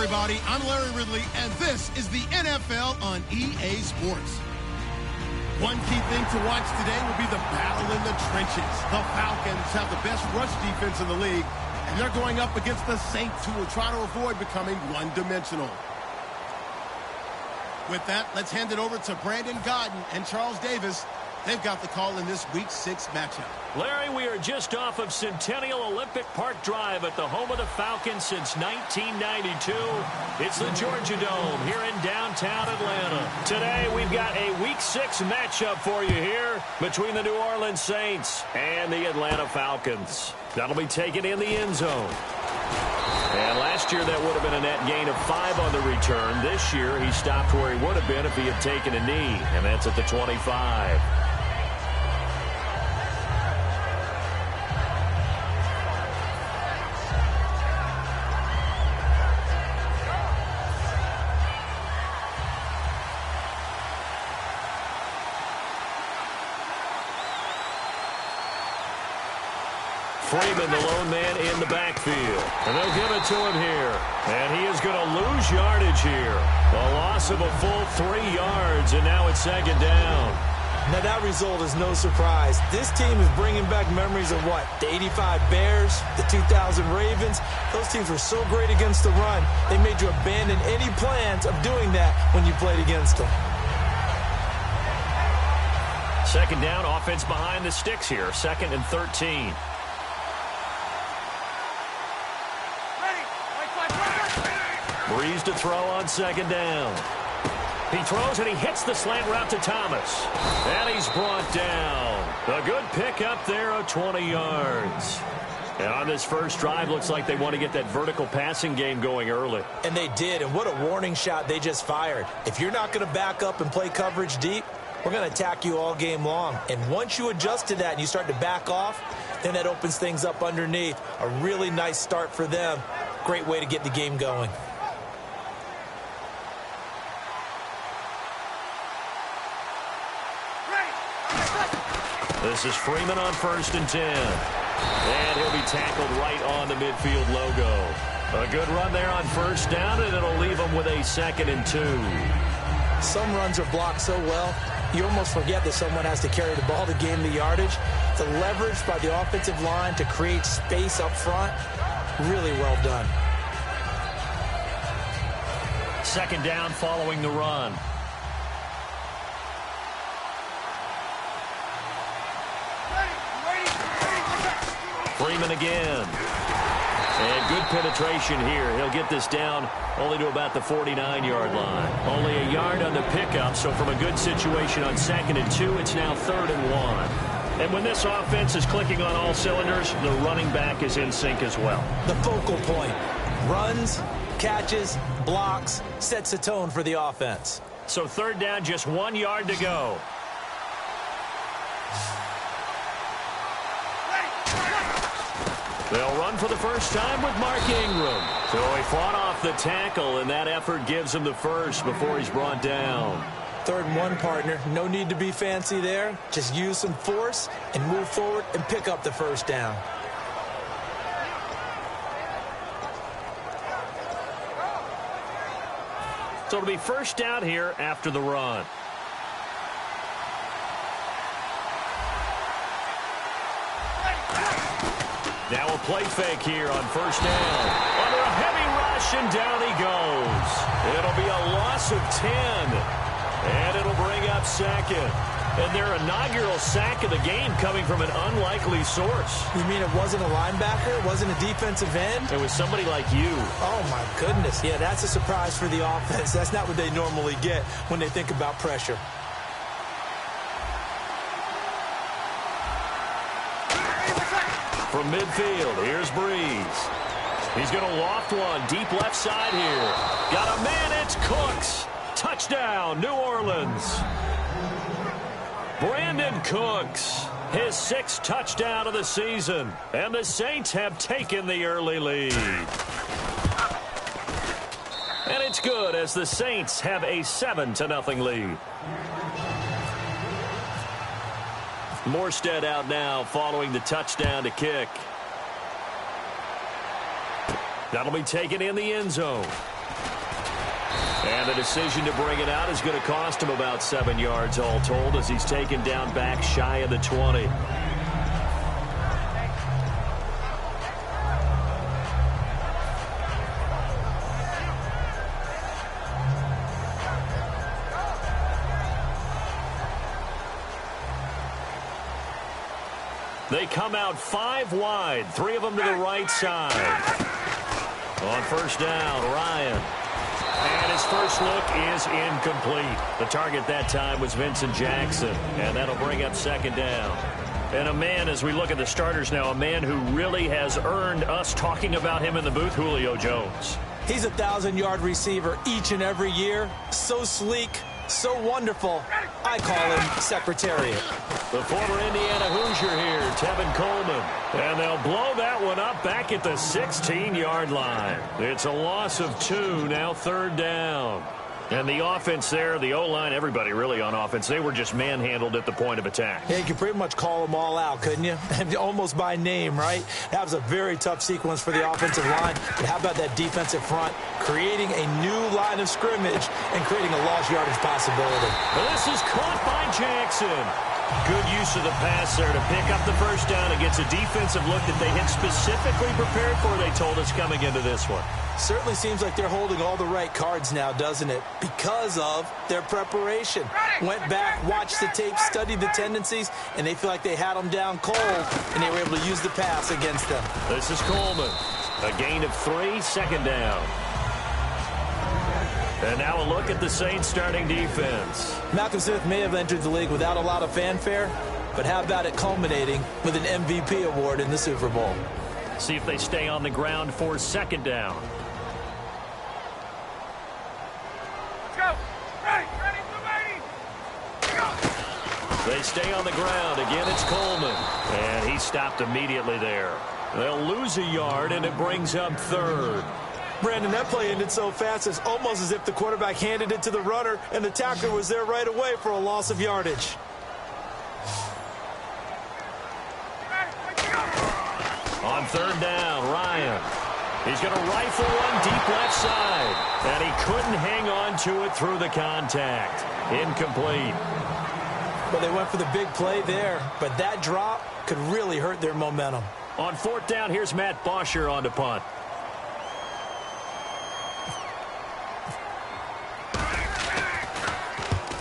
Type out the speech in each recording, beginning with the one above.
everybody. I'm Larry Ridley, and this is the NFL on EA Sports. One key thing to watch today will be the battle in the trenches. The Falcons have the best rush defense in the league, and they're going up against the Saints, who will try to avoid becoming one-dimensional. With that, let's hand it over to Brandon Godden and Charles Davis. They've got the call in this Week 6 matchup. Larry, we are just off of Centennial Olympic Park Drive at the home of the Falcons since 1992. It's the Georgia Dome here in downtown Atlanta. Today, we've got a Week 6 matchup for you here between the New Orleans Saints and the Atlanta Falcons. That'll be taken in the end zone. And last year, that would have been a net gain of 5 on the return. This year, he stopped where he would have been if he had taken a knee, and that's at the 25. Freeman, the lone man in the backfield. And they'll give it to him here. And he is going to lose yardage here. A loss of a full 3 yards, and now it's second down. Now, that result is no surprise. This team is bringing back memories of what? The 85 Bears, the 2000 Ravens. Those teams were so great against the run, they made you abandon any plans of doing that when you played against them. Second down, offense behind the sticks here. 2nd and 13. Breeze to throw on second down. He throws and he hits the slant route to Thomas. And he's brought down. A good pick up there of 20 yards. And on this first drive, looks like they want to get that vertical passing game going early. And they did, and what a warning shot they just fired. If you're not going to back up and play coverage deep, we're going to attack you all game long. And once you adjust to that and you start to back off, then that opens things up underneath. A really nice start for them. Great way to get the game going. This is Freeman on 1st and 10. And he'll be tackled right on the midfield logo. A good run there on 1st down, and it'll leave him with a 2nd and 2. Some runs are blocked so well, you almost forget that someone has to carry the ball to gain the yardage. The leverage by the offensive line to create space up front, really well done. 2nd down following the run. Freeman again. And good penetration here. He'll get this down only to about the 49-yard line. Only a yard on the pickup, so from a good situation on 2nd and 2, it's now 3rd and 1. And when this offense is clicking on all cylinders, the running back is in sync as well. The focal point. Runs, catches, blocks, sets a tone for the offense. So 3rd down, just 1 yard to go. They'll run for the first time with Mark Ingram. So he fought off the tackle, and that effort gives him the first before he's brought down. 3rd and 1, partner. No need to be fancy there. Just use some force and move forward and pick up the first down. So it'll be 1st down here after the run. Now a play fake here on 1st down. Under a heavy rush, and down he goes. It'll be a loss of 10. And it'll bring up 2nd. And their inaugural sack of the game coming from an unlikely source. You mean it wasn't a linebacker? It wasn't a defensive end? It was somebody like you. Oh, my goodness. Yeah, that's a surprise for the offense. That's not what they normally get when they think about pressure. From midfield, here's Breeze. He's going to loft one deep left side here. Got a man, it's Cooks. Touchdown, New Orleans. Brandon Cooks, his 6th touchdown of the season. And the Saints have taken the early lead. And it's good as the Saints have a 7-0 lead. Morstead out now following the touchdown to kick. That'll be taken in the end zone. And the decision to bring it out is going to cost him about 7 yards all told as he's taken down back shy of the 20. They come out 5 wide, 3 of them to the right side. On first down, Ryan. And his first look is incomplete. The target that time was Vincent Jackson, and that'll bring up second down. And a man, as we look at the starters now, a man who really has earned us talking about him in the booth, Julio Jones. He's a 1,000-yard receiver each and every year. So sleek, so wonderful. I call him Secretariat. The former Indiana Hoosier here, Tevin Coleman. And they'll blow that one up back at the 16-yard line. It's a loss of 2, now third down. And the offense there, the O-line, everybody really on offense, they were just manhandled at the point of attack. Yeah, you could pretty much call them all out, couldn't you? Almost by name, right? That was a very tough sequence for the offensive line. But how about that defensive front creating a new line of scrimmage and creating a lost yardage possibility? Well, this is caught by Jackson. Good use of the pass there to pick up the first down against a defensive look that they had specifically prepared for, they told us, coming into this one. Certainly seems like they're holding all the right cards now, doesn't it? Because of their preparation. Went back, watched the tape, studied the tendencies, and they feel like they had them down cold, and they were able to use the pass against them. This is Coleman. A gain of 3, second down. And now a look at the Saints starting defense. Malcolm Smith may have entered the league without a lot of fanfare, but how about it culminating with an MVP award in the Super Bowl? See if they stay on the ground for second down. Go! Ready! Go! They stay on the ground. Again, it's Coleman. And he stopped immediately there. They'll lose a yard, and it brings up third. Brandon, that play ended so fast, it's almost as if the quarterback handed it to the runner, and the tackler was there right away for a loss of yardage. On third down, Ryan. He's going to rifle one deep left side. And he couldn't hang on to it through the contact. Incomplete. Well, they went for the big play there, but that drop could really hurt their momentum. On fourth down, here's Matt Bosher on to punt.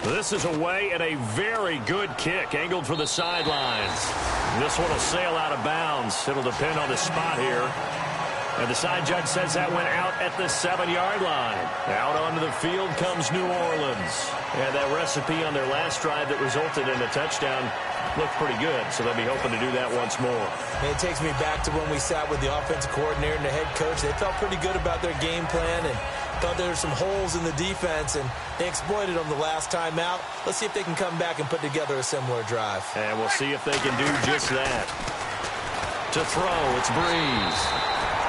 This is away and a very good kick, angled for the sidelines. This one will sail out of bounds. It'll depend on the spot here. And the side judge says that went out at the 7-yard line. Out onto the field comes New Orleans. And that recipe on their last drive that resulted in a touchdown looked pretty good, so they'll be hoping to do that once more. And it takes me back to when we sat with the offensive coordinator and the head coach. They felt pretty good about their game plan and thought there were some holes in the defense, and they exploited them the last time out. Let's see if they can come back and put together a similar drive. And we'll see if they can do just that. To throw, it's Breeze.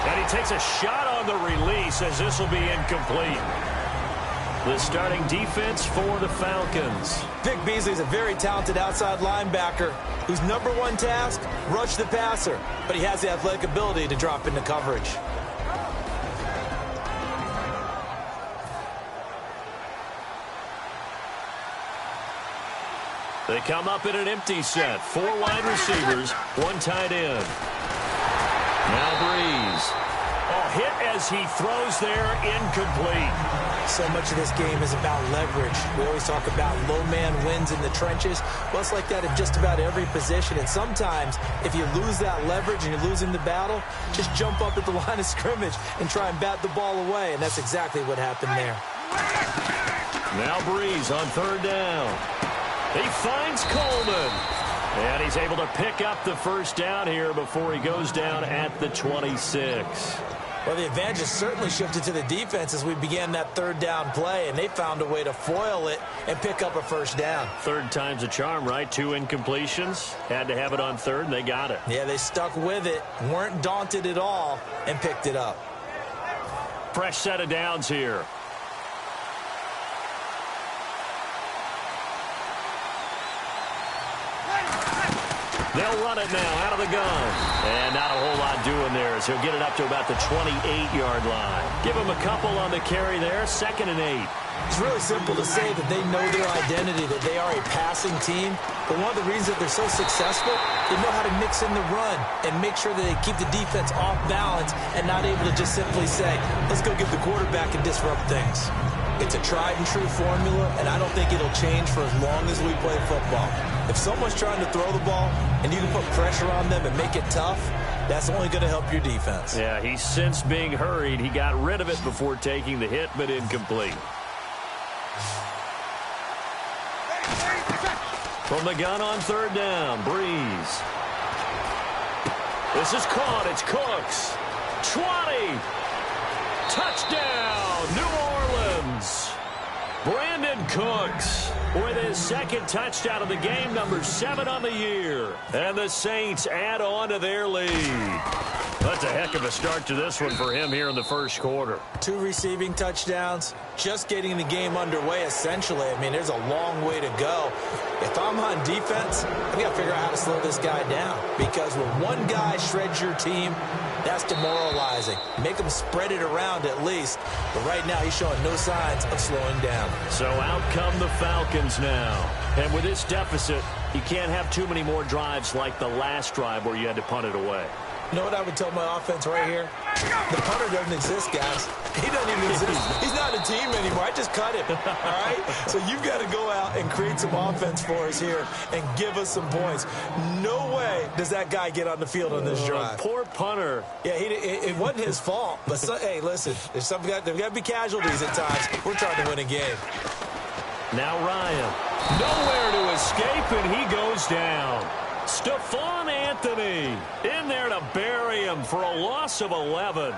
And he takes a shot on the release as this will be incomplete. The starting defense for the Falcons. Vic Beasley is a very talented outside linebacker whose number one task, rush the passer, but he has the athletic ability to drop into coverage. They come up in an empty set. 4 wide receivers, 1 tight end. Now Breeze. Oh, hit as he throws there, incomplete. So much of this game is about leverage. We always talk about low man wins in the trenches. Well, it's like that in just about every position. And sometimes, if you lose that leverage and you're losing the battle, just jump up at the line of scrimmage and try and bat the ball away. And that's exactly what happened there. Now Breeze on third down. He finds Coleman. And he's able to pick up the first down here before he goes down at the 26. Well, the advantage has certainly shifted to the defense as we began that third down play, and they found a way to foil it and pick up a first down. Third time's a charm, right? 2 incompletions. Had to have it on third, and they got it. Yeah, they stuck with it, weren't daunted at all, and picked it up. Fresh set of downs here. They'll run it now out of the gun. And not a whole lot doing there as he'll get it up to about the 28-yard line. Give him a couple on the carry there, 2nd and 8. It's really simple to say that they know their identity, that they are a passing team. But one of the reasons that they're so successful, they know how to mix in the run and make sure that they keep the defense off balance and not able to just simply say, let's go get the quarterback and disrupt things. It's a tried and true formula, and I don't think it'll change for as long as we play football. If someone's trying to throw the ball and you can put pressure on them and make it tough, that's only going to help your defense. Yeah, he's since being hurried. He got rid of it before taking the hit, but incomplete. From the gun on 3rd down, Breeze. This is caught. It's Cooks. 20. Touchdown, New Orleans. Brandon Cooks with his 2nd touchdown of the game, number 7 on the year. And the Saints add on to their lead. That's a heck of a start to this one for him here in the 1st quarter. 2 receiving touchdowns, just getting the game underway, essentially. I mean, there's a long way to go. If I'm on defense, I've got to figure out how to slow this guy down. Because when one guy shreds your team, that's demoralizing. Make him spread it around at least. But right now, he's showing no signs of slowing down. So out come the Falcons now. And with this deficit, you can't have too many more drives like the last drive where you had to punt it away. You know what I would tell my offense right here? The punter doesn't exist, guys. He doesn't even exist. He's not a team anymore. I just cut him, all right? So you've got to go out and create some offense for us here and give us some points. No way does that guy get on the field on this drive. Poor punter. Yeah, it wasn't his fault. But, hey, listen, there's got to be casualties at times. We're trying to win a game. Now Ryan. Nowhere to escape, and he goes down. Stephon Anthony in there to bury him for a loss of 11.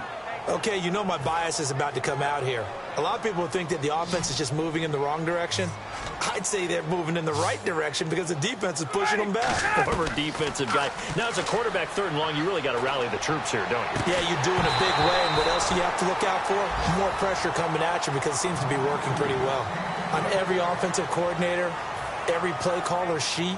Okay, you know my bias is about to come out here. A lot of people think that the offense is just moving in the wrong direction. I'd say they're moving in the right direction because the defense is pushing them back. Former defensive guy. Now, as a quarterback 3rd and long, you really got to rally the troops here, don't you? Yeah, you do in a big way. And what else do you have to look out for? More pressure coming at you because it seems to be working pretty well. On every offensive coordinator, every play caller sheet,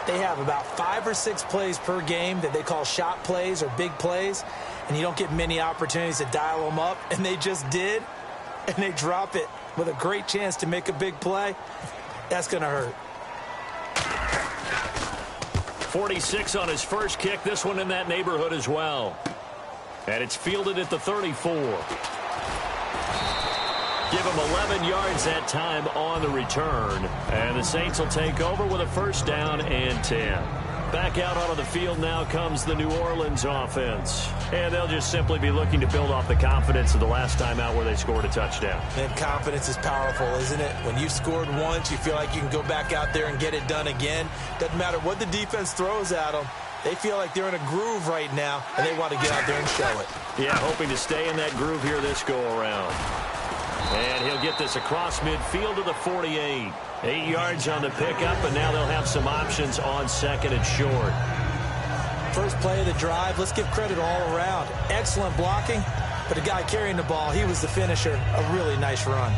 they have about 5 or 6 plays per game that they call shot plays or big plays, and you don't get many opportunities to dial them up, and they just did, and they drop it with a great chance to make a big play. That's going to hurt. 46 on his first kick, this one in that neighborhood as well. And it's fielded at the 34. Give him 11 yards that time on the return. And the Saints will take over with a 1st down and 10. Back out onto the field now comes the New Orleans offense. And they'll just simply be looking to build off the confidence of the last time out where they scored a touchdown. And confidence is powerful, isn't it? When you've scored once, you feel like you can go back out there and get it done again. Doesn't matter what the defense throws at them. They feel like they're in a groove right now, and they want to get out there and show it. Yeah, hoping to stay in that groove here this go-around. And he'll get this across midfield to the 48. 8 yards on the pickup, and now they'll have some options on 2nd and short. First play of the drive, let's give credit all around. Excellent blocking, but the guy carrying the ball, he was the finisher. A really nice run.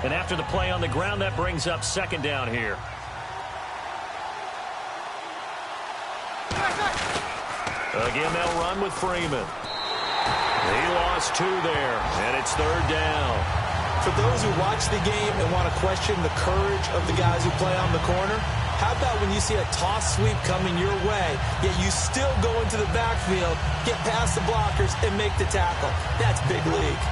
And after the play on the ground, that brings up 2nd down here. Again, they'll run with Freeman. He lost 2 there, and it's 3rd down. For those who watch the game and want to question the courage of the guys who play on the corner, how about when you see a toss sweep coming your way, yet you still go into the backfield, get past the blockers, and make the tackle? That's big league.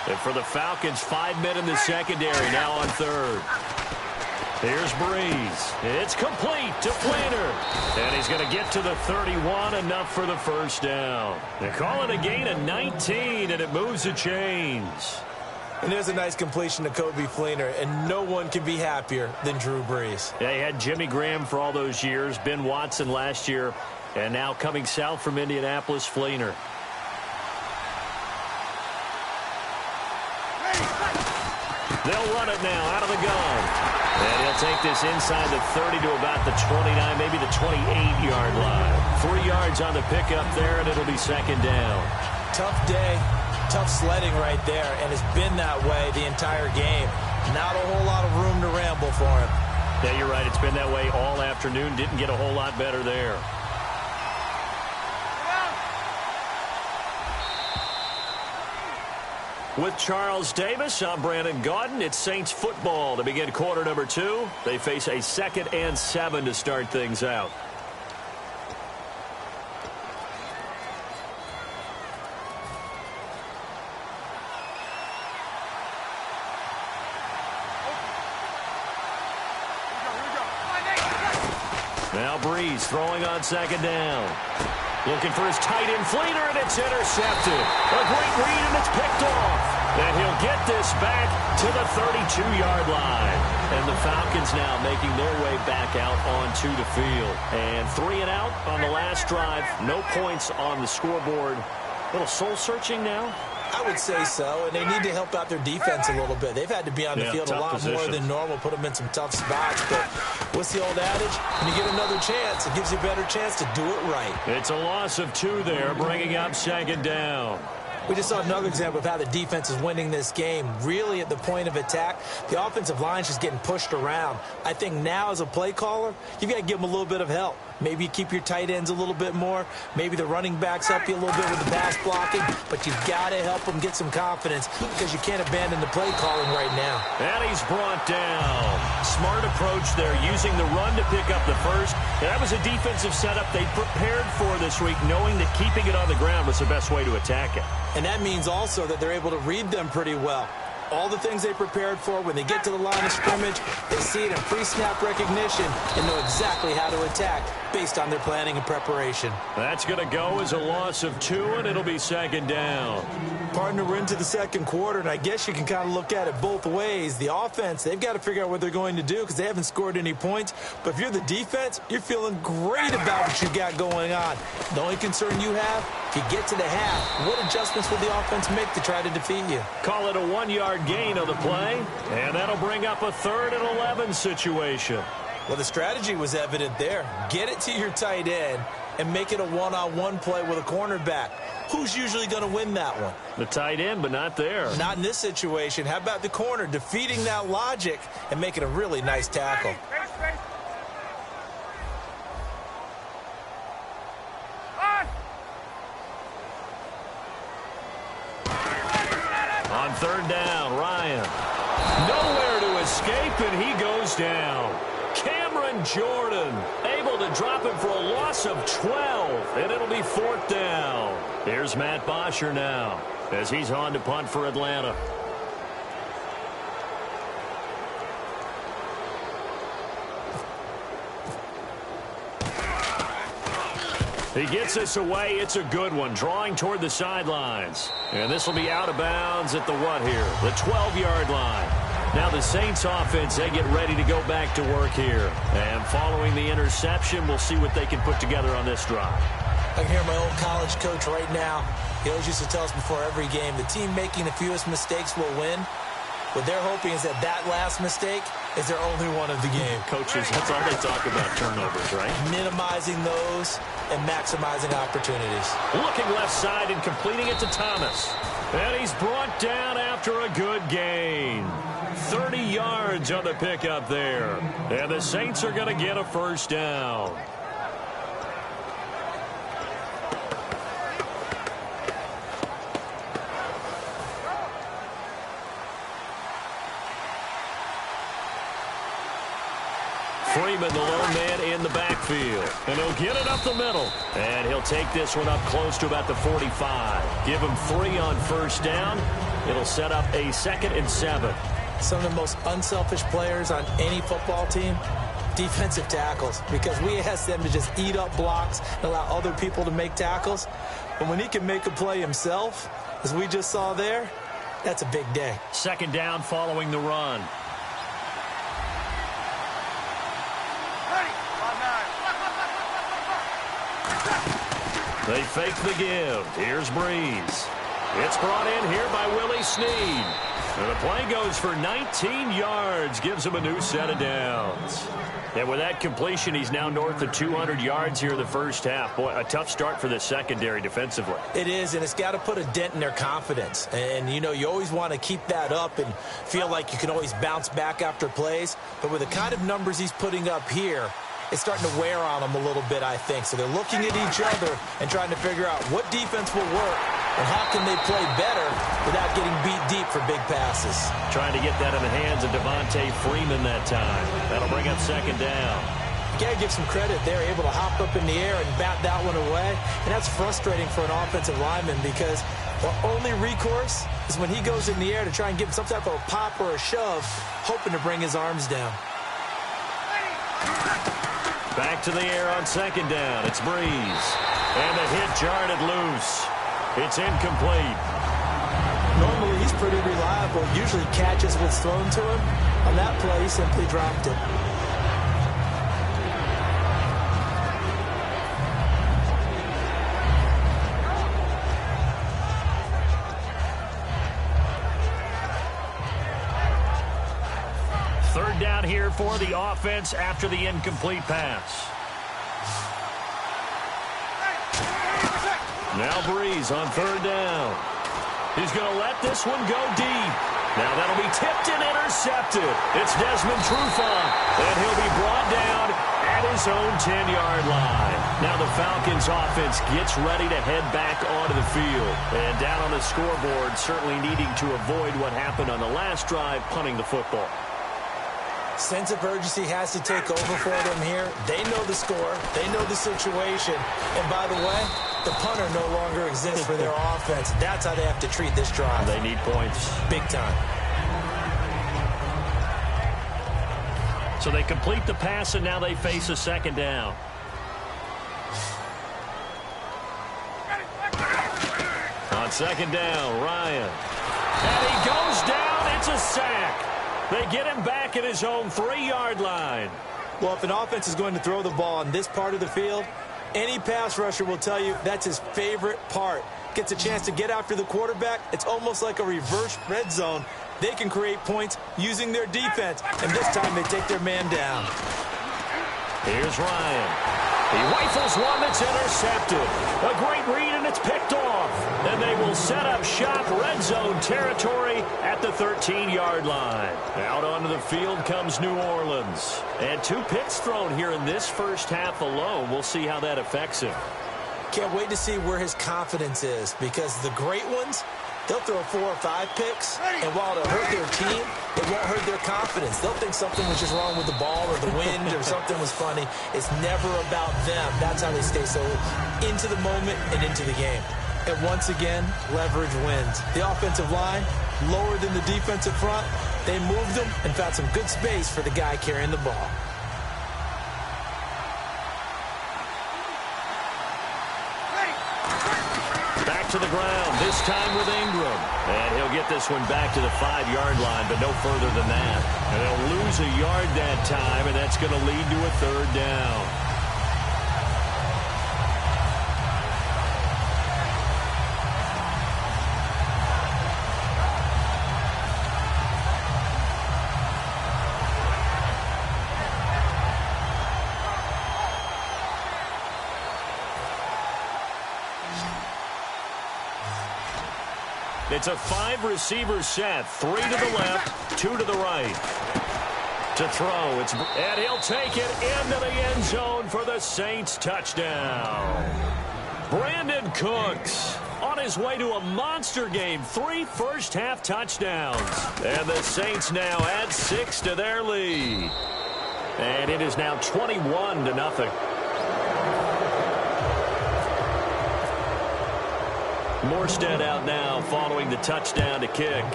And for the Falcons, 5 men in the secondary, now on 3rd. Here's Breeze. It's complete to Fleener. And he's going to get to the 31, enough for the 1st down. They call it a gain of 19, and it moves the chains. And there's a nice completion to Kobe Fleener, and no one can be happier than Drew Brees. Yeah, he had Jimmy Graham for all those years, Ben Watson last year, and now coming south from Indianapolis, Fleener. They'll run it now out of the gun. And he'll take this inside the 30 to about the 29, maybe the 28-yard line. 3 yards on the pickup there, and it'll be second down. Tough day, tough sledding right there, and it's been that way the entire game. Not a whole lot of room to ramble for him. Yeah, you're right. It's been that way all afternoon. Didn't get a whole lot better there. With Charles Davis, I'm Brandon Gaudin. It's Saints football to begin quarter number 2. They face a 2nd and 7 to start things out. Now Breeze throwing on 2nd down. Looking for his tight end Fleeter, and it's intercepted. A great read, and it's picked off. And he'll get this back to the 32-yard line. And the Falcons now making their way back out onto the field. And 3 and out on the last drive. No points on the scoreboard. A little soul-searching now. I would say so, and they need to help out their defense a little bit. They've had to be on the field a lot more than normal, put them in some tough spots. But what's the old adage? When you get another chance, it gives you a better chance to do it right. It's a loss of 2 there, bringing up 2nd down. We just saw another example of how the defense is winning this game. Really at the point of attack, the offensive line is just getting pushed around. I think now as a play caller, you've got to give them a little bit of help. Maybe you keep your tight ends a little bit more. Maybe the running backs help you a little bit with the pass blocking. But you've got to help them get some confidence because you can't abandon the play calling right now. And he's brought down. Smart approach there, using the run to pick up the first. And that was a defensive setup they prepared for this week, knowing that keeping it on the ground was the best way to attack it. And that means also that they're able to read them pretty well. All the things they prepared for, when they get to the line of scrimmage, they see it in pre-snap recognition and know exactly how to attack based on their planning and preparation. That's going to go as a loss of 2, and it'll be 2nd down. Partner, we're into the second quarter, and I guess you can kind of look at it both ways. The offense, they've got to figure out what they're going to do because they haven't scored any points. But if you're the defense, you're feeling great about what you got going on. The only concern you have, if you get to the half, what adjustments will the offense make to try to defeat you? Call it a 1-yard gain on the play, and that'll bring up a 3rd and 11 situation. Well, the strategy was evident there. Get it to your tight end and make it a one-on-one play with a cornerback. Who's usually going to win that one? The tight end, but not there. Not in this situation. How about the corner defeating that logic and making a really nice tackle? On 3rd down, Ryan. Nowhere to escape, and he goes down. Cameron Jordan able to drop him for a loss of 12, and it'll be 4th down. Here's Matt Bosher now as he's on to punt for Atlanta. He gets this away. It's a good one, drawing toward the sidelines. And this will be out of bounds at the what here? The 12-yard line. Now the Saints offense, they get ready to go back to work here. And following the interception, we'll see what they can put together on this drive. I can hear my old college coach right now. He always used to tell us before every game, the team making the fewest mistakes will win. What they're hoping is that last mistake is their only one of the game. Coaches, that's all they talk about, turnovers, right? Minimizing those and maximizing opportunities. Looking left side and completing it to Thomas. And he's brought down after a good gain. 30 yards on the pickup there. And the Saints are going to get a 1st down. Freeman, the lone man in the backfield. And he'll get it up the middle. And he'll take this one up close to about the 45. Give him 3 on 1st down. It'll set up a 2nd and 7. Some of the most unselfish players on any football team, defensive tackles, because we ask them to just eat up blocks and allow other people to make tackles. But when he can make a play himself, as we just saw there, that's a big day. 2nd down following the run. They fake the give. Here's Breeze. It's brought in here by Willie Snead. And the play goes for 19 yards, gives him a new set of downs. And with that completion, he's now north of 200 yards here in the first half. Boy, a tough start for the secondary defensively. It is, and it's got to put a dent in their confidence. And, you know, you always want to keep that up and feel like you can always bounce back after plays. But with the kind of numbers he's putting up here, it's starting to wear on them a little bit, I think. So they're looking at each other and trying to figure out what defense will work and how can they play better without getting beat deep for big passes. Trying to get that in the hands of Devontae Freeman that time. That'll bring up second down. You got to give some credit. They're able to hop up in the air and bat that one away. And that's frustrating for an offensive lineman because the only recourse is when he goes in the air to try and give him some type of a pop or a shove, hoping to bring his arms down. Back to the air on second down. It's Breeze. And the hit jarred it loose. It's incomplete. Normally, he's pretty reliable. Usually catches what's thrown to him. On that play, he simply dropped it. Third down here for the offense after the incomplete pass. Now Breeze on third down. He's going to let this one go deep. Now that'll be tipped and intercepted. It's Desmond Trufant, and he'll be brought down at his own 10-yard line. Now the Falcons offense gets ready to head back onto the field. And down on the scoreboard, certainly needing to avoid what happened on the last drive, punting the football. Sense of urgency has to take over for them here. They know the score. They know the situation. And by the way, the punter no longer exists for their offense. That's how they have to treat this drive. They need points. Big time. So they complete the pass, and now they face a second down. On second down, Ryan. And he goes down. It's a sack. They get him back at his own 3-yard line. Well, if an offense is going to throw the ball on this part of the field, any pass rusher will tell you that's his favorite part. Gets a chance to get after the quarterback. It's almost like a reverse red zone. They can create points using their defense, and this time they take their man down. Here's Ryan. He rifles one that's intercepted. A great read, and it's picked off. And they will set up shop, red zone territory at the 13-yard line. Out onto the field comes New Orleans. And 2 picks thrown here in this first half alone. We'll see how that affects him. Can't wait to see where his confidence is, because the great ones, they'll throw 4 or 5 picks, and while it'll hurt their team, it won't hurt their confidence. They'll think something was just wrong with the ball or the wind or something was funny. It's never about them. That's how they stay so into the moment and into the game. And once again, leverage wins. The offensive line, lower than the defensive front, they moved them and found some good space for the guy carrying the ball. To the ground, this time with Ingram. And he'll get this one back to the 5-yard line, but no further than that. And they'll lose a yard that time, and that's going to lead to a third down. It's a 5-receiver set. 3 to the left, 2 to the right. To throw, and he'll take it into the end zone for the Saints touchdown. Brandon Cooks on his way to a monster game. 3 first-half touchdowns. And the Saints now add 6 to their lead. And it is now 21-0. Morstead out now following the touchdown to kick.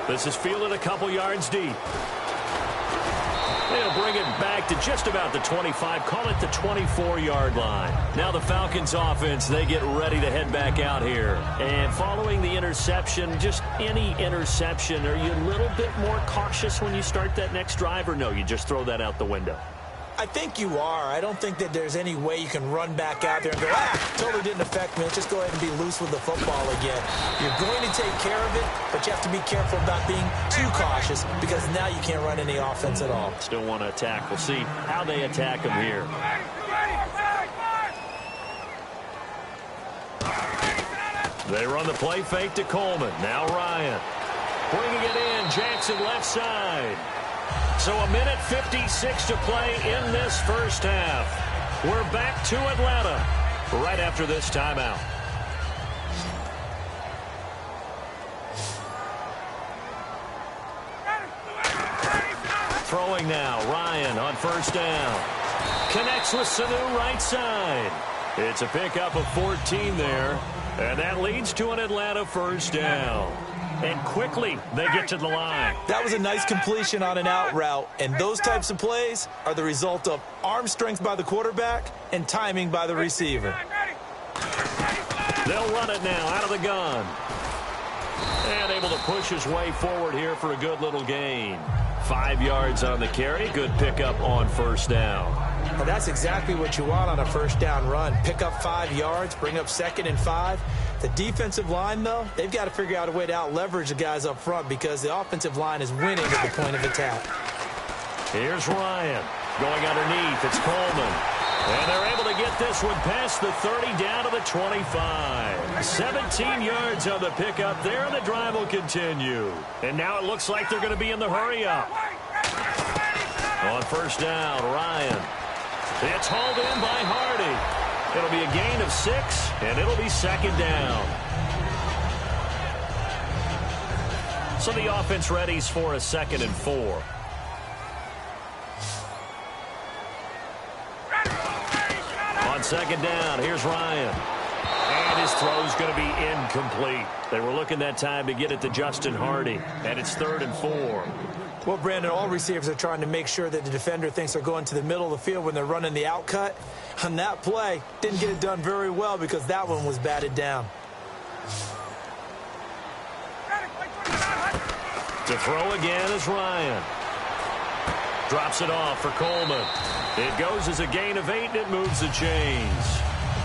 This is fielded a couple yards deep. They'll bring it back to just about the 25, call it the 24-yard line. Now the Falcons offense, they get ready to head back out here. And following the interception, just any interception, are you a little bit more cautious when you start that next drive, or no, you just throw that out the window? I think you are. I don't think that there's any way you can run back out there and go, totally didn't affect me. Let's just go ahead and be loose with the football again. You're going to take care of it, but you have to be careful about being too cautious because now you can't run any offense at all. Still want to attack. We'll see how they attack him here. They run the play fake to Coleman. Now Ryan. Bringing it in. Jackson left side. So a minute 56 to play in this first half. We're back to Atlanta right after this timeout. Throwing now. Ryan on first down. Connects with Sanu right side. It's a pickup of 14 there. And that leads to an Atlanta first down. And quickly, they get to the line. That was a nice completion on an out route. And those types of plays are the result of arm strength by the quarterback and timing by the receiver. They'll run it now out of the gun. And able to push his way forward here for a good little gain. 5 yards on the carry. Good pickup on first down. Well, that's exactly what you want on a first down run. Pick up 5 yards, bring up 2nd and 5. The defensive line, though, they've got to figure out a way to out-leverage the guys up front because the offensive line is winning at the point of attack. Here's Ryan going underneath. It's Coleman. And they're able to get this one past the 30 down to the 25. 17 yards on the pickup there, and the drive will continue. And now it looks like they're going to be in the hurry-up. On first down, Ryan. It's hauled in by Hardy. It'll be a gain of 6, and it'll be 2nd down. So the offense readies for a 2nd and 4. On 2nd down, here's Ryan. And his throw's going to be incomplete. They were looking that time to get it to Justin Hardy, and it's 3rd and 4. Well, Brandon, all receivers are trying to make sure that the defender thinks they're going to the middle of the field when they're running the out cut. On that play, didn't get it done very well because that one was batted down. To throw again is Ryan. Drops it off for Coleman. It goes as a gain of 8, and it moves the chains.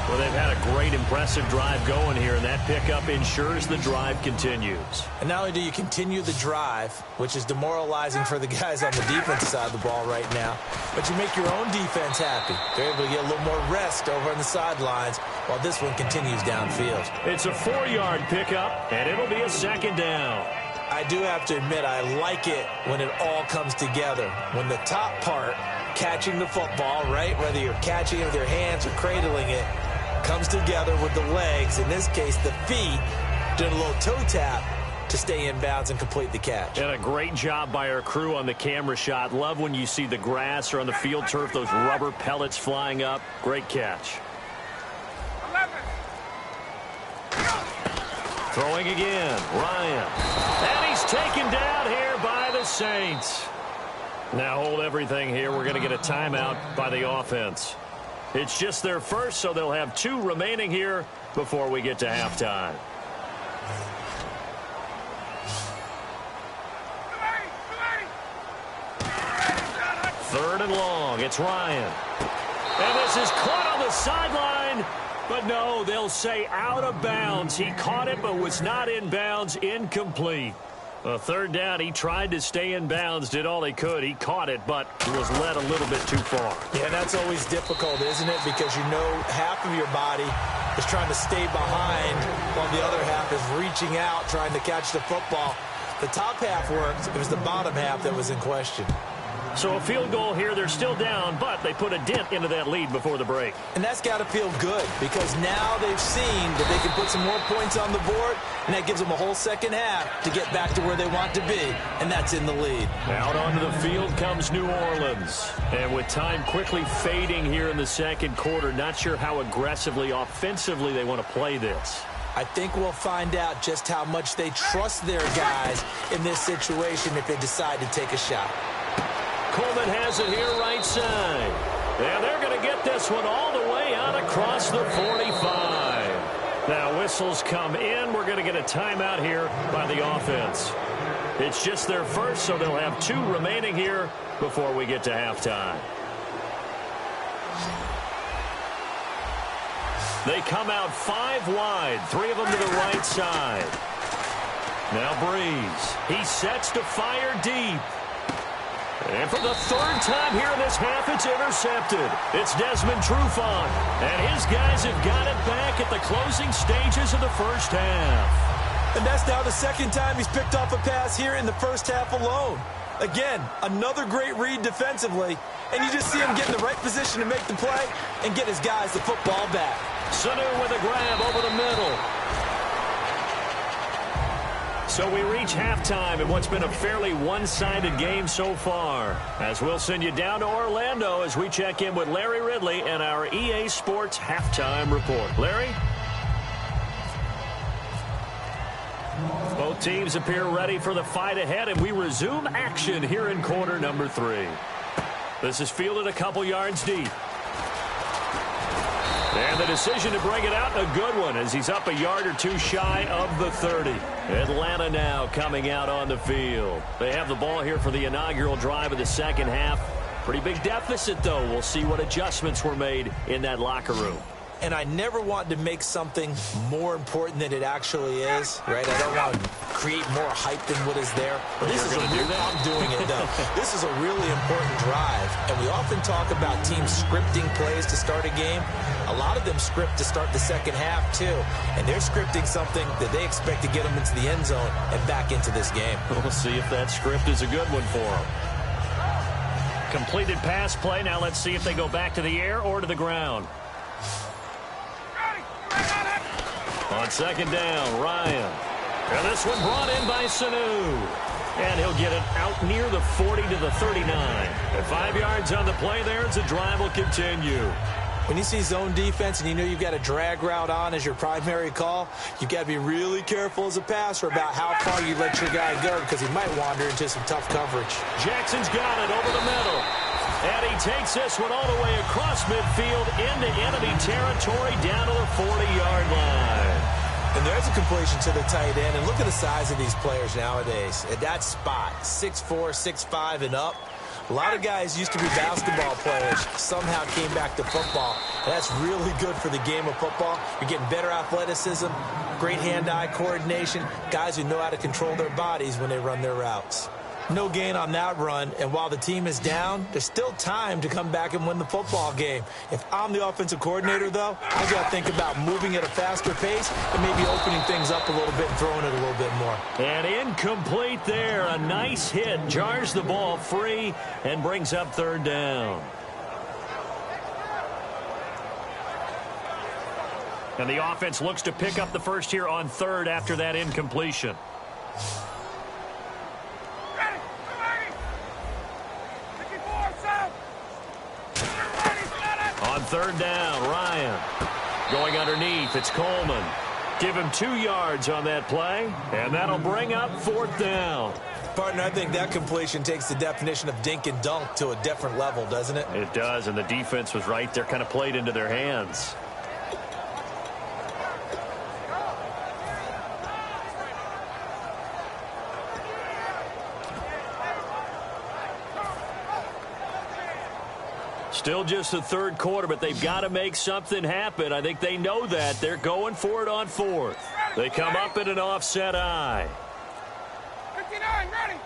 Well, they've had a great, impressive drive going here, and that pickup ensures the drive continues. And not only do you continue the drive, which is demoralizing for the guys on the defensive side of the ball right now, but you make your own defense happy. They're able to get a little more rest over on the sidelines while this one continues downfield. It's a 4-yard pickup, and it'll be a 2nd down. I do have to admit, I like it when it all comes together. When the top part, catching the football, right, whether you're catching it with your hands or cradling it, comes together with the legs, in this case the feet, doing a little toe tap to stay in bounds and complete the catch. And a great job by our crew on the camera shot. Love when you see the grass or on the field turf, those rubber pellets flying up. Great catch. 11. Throwing again, Ryan. And he's taken down here by the Saints. Now hold everything here. We're going to get a timeout by the offense. It's just their first, so they'll have 2 remaining here before we get to halftime. Third and long. It's Ryan. And this is caught on the sideline. But no, they'll say out of bounds. He caught it, but was not in bounds. Incomplete. A 3rd down, he tried to stay in bounds, did all he could. He caught it, but was led a little bit too far. Yeah, that's always difficult, isn't it? Because you know half of your body is trying to stay behind while the other half is reaching out, trying to catch the football. The top half worked. It was the bottom half that was in question. So a field goal here. They're still down, but they put a dent into that lead before the break. And that's got to feel good because now they've seen that they can put some more points on the board, and that gives them a whole second half to get back to where they want to be, and that's in the lead. Out onto the field comes New Orleans. And with time quickly fading here in the second quarter, not sure how aggressively, offensively they want to play this. I think we'll find out just how much they trust their guys in this situation if they decide to take a shot. Coleman has it here right side. And they're going to get this one all the way out across the 45. Now whistles come in. We're going to get a timeout here by the offense. It's just their first, so they'll have 2 remaining here before we get to halftime. They come out 5 wide, 3 of them to the right side. Now Breeze. He sets to fire deep. And for the 3rd time here in this half, it's intercepted. It's Desmond Trufant. And his guys have got it back at the closing stages of the first half. And that's now the 2nd time he's picked off a pass here in the first half alone. Again, another great read defensively. And you just see him get in the right position to make the play and get his guys the football back. Sanu with a grab over the middle. So we reach halftime in what's been a fairly one-sided game so far. As we'll send you down to Orlando as we check in with Larry Ridley and our EA Sports Halftime Report. Larry? Both teams appear ready for the fight ahead, and we resume action here in quarter number 3. This is fielded a couple yards deep. And the decision to bring it out, a good one, as he's up a yard or 2 shy of the 30. Atlanta now coming out on the field. They have the ball here for the inaugural drive of the second half. Pretty big deficit, though. We'll see what adjustments were made in that locker room. And I never want to make something more important than it actually is, right? I don't want to create more hype than what is there. This is I'm doing it, though. This is a really important drive, and we often talk about teams scripting plays to start a game. A lot of them script to start the second half, too, and they're scripting something that they expect to get them into the end zone and back into this game. We'll see if that script is a good one for them. Completed pass play. Now let's see if they go back to the air or to the ground. On second down, Ryan. And this one brought in by Sanu. And he'll get it out near the 40 to the 39. At 5 yards on the play there as the drive will continue. When you see zone defense and you know you've got a drag route on as your primary call, you've got to be really careful as a passer about how far you let your guy go because he might wander into some tough coverage. Jackson's got it over the middle. And he takes this one all the way across midfield into enemy territory down to the 40-yard line. And there's a completion to the tight end. And look at the size of these players nowadays. At that spot, 6'4", 6'5", and up. A lot of guys used to be basketball players, somehow came back to football. And that's really good for the game of football. You're getting better athleticism, great hand-eye coordination, guys who know how to control their bodies when they run their routes. No gain on that run, and while the team is down, there's still time to come back and win the football game. If I'm the offensive coordinator, though, I've got to think about moving at a faster pace and maybe opening things up a little bit and throwing it a little bit more. And incomplete there. A nice hit. Jars the ball free and brings up third down. And the offense looks to pick up the first here on third after that incompletion. On third down, Ryan. Going underneath, it's Coleman. Give him 2 yards on that play, and that'll bring up fourth down. Partner, I think that completion takes the definition of dink and dunk to a different level, doesn't it? It does, and the defense was right there, kind of played into their hands. Still just the third quarter, but they've got to make something happen. I think they know that. They're going for it on fourth. They come up in an offset eye. 59, ready.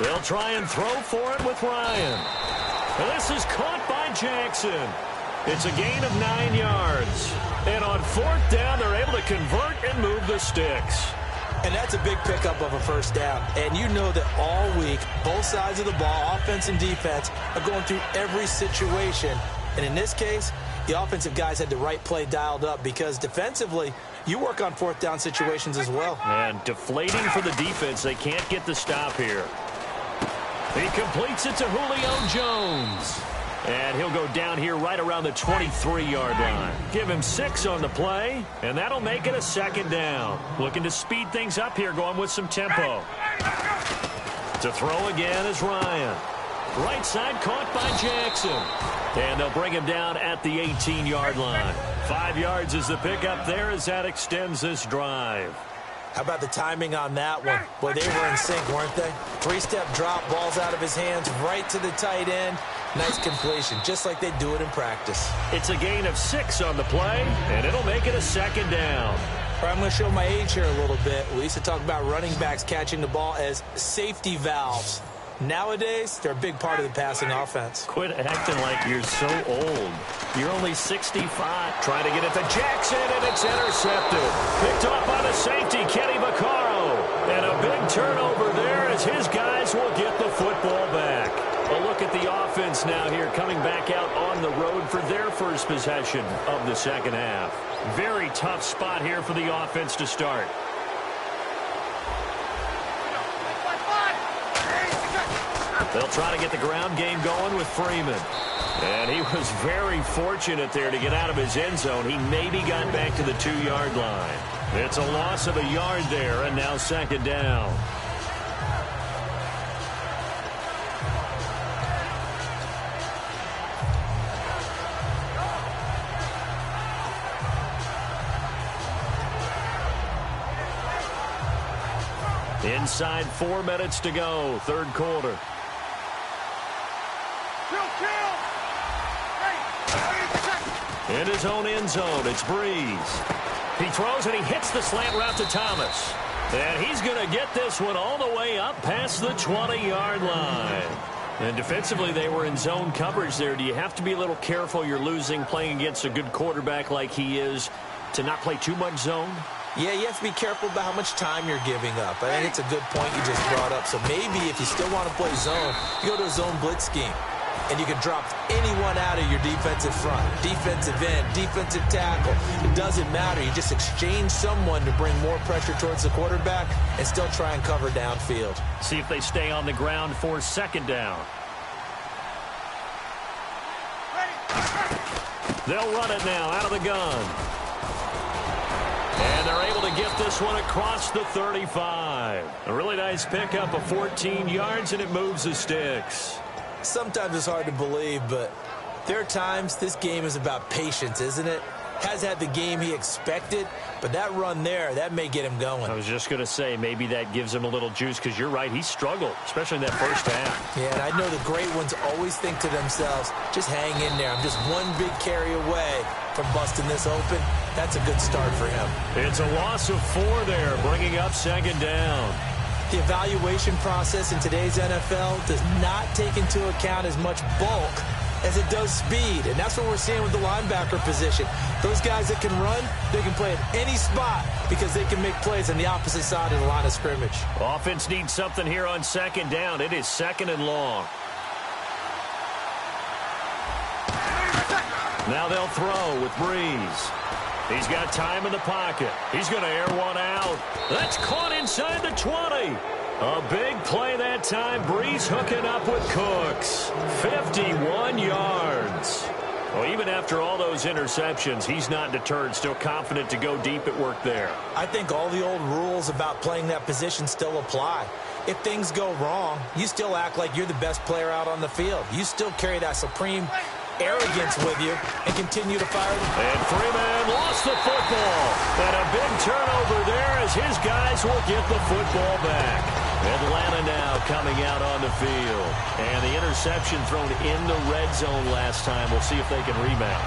They'll try and throw for it with Ryan. And this is caught by Jackson. It's a gain of 9 yards. And on fourth down, they're able to convert and move the sticks. And that's a big pickup of a first down. And you know that all week, both sides of the ball, offense and defense, are going through every situation. And in this case, the offensive guys had the right play dialed up because defensively, you work on fourth down situations as well. And deflating for the defense. They can't get the stop here. He completes it to Julio Jones. And he'll go down here right around the 23-yard line. Give him 6 on the play, and that'll make it a second down. Looking to speed things up here, going with some tempo. To throw again is Ryan. Right side caught by Jackson. And they'll bring him down at the 18-yard line. 5 yards is the pickup there as that extends this drive. How about the timing on that one? Boy, they were in sync, weren't they? 3-step drop, ball's out of his hands, right to the tight end. Nice completion, just like they do it in practice. It's a gain of 6 on the play, and it'll make it a 2nd down. All right, I'm going to show my age here a little bit. We used to talk about running backs catching the ball as safety valves. Nowadays, they're a big part of the passing offense. Quit acting like you're so old. You're only 65. Trying to get it to Jackson, and it's intercepted. Picked off by the safety, Kenny Vaccaro. And a big turnover there as his guys will get the football back. A look at the offense now here, coming back out on the road for their first possession of the second half. Very tough spot here for the offense to start. They'll try to get the ground game going with Freeman. And he was very fortunate there to get out of his end zone. He maybe got back to the 2-yard line. It's a loss of a yard there, and now 2nd down. Inside 4 minutes to go, 3rd quarter. In his own end zone, it's Breeze. He throws and he hits the slant route to Thomas. And he's going to get this one all the way up past the 20-yard line. And defensively, they were in zone coverage there. Do you have to be a little careful? You're losing playing against a good quarterback like he is to not play too much zone? Yeah, you have to be careful about how much time you're giving up. I think it's a good point you just brought up. So maybe if you still want to play zone, you go to a zone blitz scheme. And you can drop anyone out of your defensive front, defensive end, defensive tackle. It doesn't matter. You just exchange someone to bring more pressure towards the quarterback and still try and cover downfield. See if they stay on the ground for 2nd down. They'll run it now out of the gun. And they're able to get this one across the 35. A really nice pickup of 14 yards, and it moves the sticks. Sometimes it's hard to believe, but there are times this game is about patience, isn't it? Has had the game he expected, but that run there, that may get him going. I was just going to say, maybe that gives him a little juice, because you're right, he struggled, especially in that first half. Yeah, and I know the great ones always think to themselves, just hang in there. I'm just one big carry away from busting this open. That's a good start for him. It's a loss of 4 there, bringing up 2nd down. The evaluation process in today's NFL does not take into account as much bulk as it does speed, and that's what we're seeing with the linebacker position. Those guys that can run, they can play at any spot because they can make plays on the opposite side of the line of scrimmage. Offense needs something here on 2nd down. It is 2nd and long. Now they'll throw with Breeze. He's got time in the pocket. He's going to air one out. That's caught inside the 20. A big play that time. Breeze hooking up with Cooks. 51 yards. Well, even after all those interceptions, he's not deterred. Still confident to go deep at work there. I think all the old rules about playing that position still apply. If things go wrong, you still act like you're the best player out on the field. You still carry that supreme arrogance with you and continue to fire. And Freeman lost the football. And a big turnover there as his guys will get the football back. Atlanta now coming out on the field. And the interception thrown in the red zone last time. We'll see if they can rebound.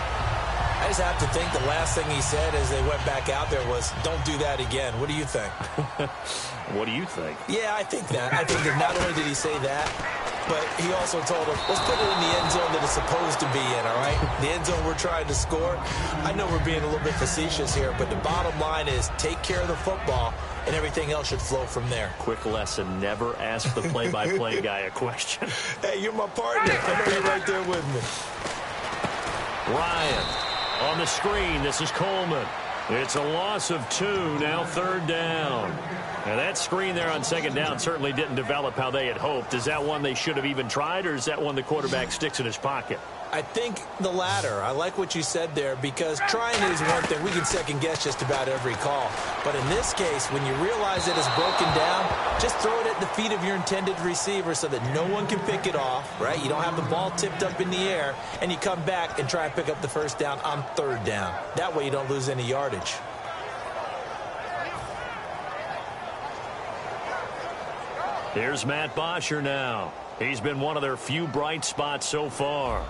I just have to think the last thing he said as they went back out there was, don't do that again. What do you think? What do you think? Yeah, I think that. I think that not only did he say that, but he also told him, let's put it in the end zone that it's supposed to be in, all right? The end zone we're trying to score. I know we're being a little bit facetious here, but the bottom line is take care of the football, and everything else should flow from there. Quick lesson, never ask the play-by-play guy a question. Hey, you're my partner. I know you're right there with me. Ryan on the screen. This is Coleman. It's a loss of 2, now 3rd down. Now that screen there on 2nd down certainly didn't develop how they had hoped. Is that one they should have even tried, or is that one the quarterback sticks in his pocket? I think the latter. I like what you said there, because trying is one thing. We can second guess just about every call. But in this case, when you realize that it's broken down, just throw it at the feet of your intended receiver so that no one can pick it off, right? You don't have the ball tipped up in the air, and you come back and try and pick up the 1st down on 3rd down. That way you don't lose any yardage. Here's Matt Bosher now. He's been one of their few bright spots so far.